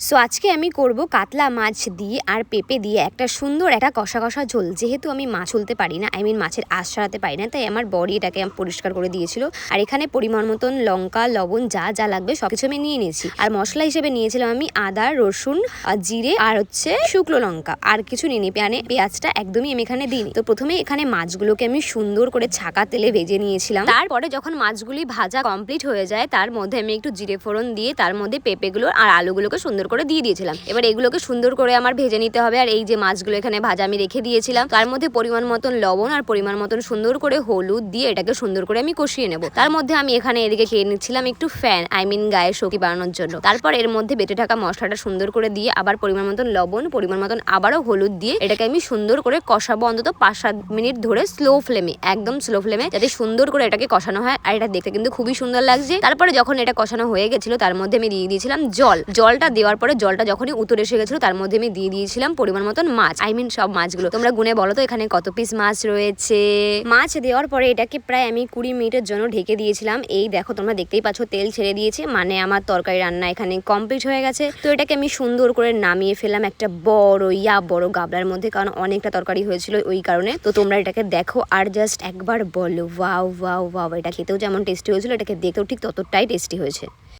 So আজকে আমি করব কাতলা মাছ দিয়ে আর পেঁপে দিয়ে একটা সুন্দর একটা কষা কষা ঝোল। যেহেতু আমি মাছ তুলতে পারি না, মাছের আঁশ ছাড়াতে পারি না, তাই আমার বড়ি এটাকে পরিষ্কার করে দিয়েছিল। আর এখানে পরিমাণ মতন লঙ্কা, লবণ যা যা লাগবে সবকিছু আমি নিয়ে নিয়েছি। আর মশলা হিসেবে নিয়েছিলাম আমি আদা, রসুন, জিরে আর শুকনো লঙ্কা, আর কিছু নিয়ে নি। পেঁয়াজটা একদমই আমি এখানে দিইনি। তো প্রথমে এখানে মাছগুলোকে আমি সুন্দর করে ছাকা তেলে ভেজে নিয়েছিলাম। তারপরে যখন মাছগুলি ভাজা কমপ্লিট হয়ে যায়, তার মধ্যে আমি একটু জিরে ফোড়ন দিয়ে তার মধ্যে পেঁপেগুলো আর আলুগুলোকে সুন্দর করে দিয়ে দিয়েছিলাম। এবার এগুলোকে সুন্দর করে আমার ভেজে নিতে হবে। আর এই যে মাছগুলো এখানে ভাজা আমি রেখে দিয়েছিলাম, তার মধ্যে পরিমাণ মতন লবণ আর পরিমাণ মতন সুন্দর করে হলুদ দিয়ে এটাকে সুন্দর করে আমি কষিয়ে নেব। তার মধ্যে আমি এখানে এদিকে খেয়ে নিচ্ছিলাম একটু ফ্যান গায়ের শক্তি বাড়ানোর জন্য। তারপর এর মধ্যে বেটে থাকা মশলাটা সুন্দর করে দিয়ে আবার পরিমাণ মতন লবণ, পরিমাণ মতন আবারও হলুদ দিয়ে এটাকে আমি সুন্দর করে কষাবো অন্তত 5-7 মিনিট ধরে স্লো ফ্লেমে, একদম স্লো ফ্লেমে, যাতে সুন্দর করে এটাকে কষানো হয়। আর এটা দেখতে কিন্তু খুবই সুন্দর লাগছে। তারপরে যখন এটা কষানো হয়ে গেছিল, তার মধ্যে আমি দিয়ে দিয়েছিলাম জলটা দেওয়ার পরে জলটা যখনই উতরে এসে গেছিল, তার মধ্যে আমি দিয়ে দিয়েছিলাম পরিমাণ মতন মাছ, সব মাছগুলো। তোমরা গুনে বলো তো এখানে কত পিস মাছ রয়েছে। মাছ দেওয়ার পরে এটাকে প্রায় আমি 20 মিনিটের জন্য ঢেকে দিয়েছিলাম। এই দেখো তোমরা দেখতেই পাচ্ছ তেল ছেড়ে দিয়েছে, মানে আমার তরকারি রান্না এখানে কমপ্লিট হয়ে গেছে। তো এটাকে আমি সুন্দর করে নামিয়ে ফেললাম একটা বড় গাবলার মধ্যে, কারণ অনেকটা তরকারি হয়েছিল ওই কারণে। তো তোমরা এটাকে দেখো আর জাস্ট একবার বলো ওয়াও ওয়াও ওয়াও। এটা খেতেও যেমন টেস্টি হয়েছিল, এটাকে দেখতেও ঠিক ততটাই টেস্টি হয়েছে।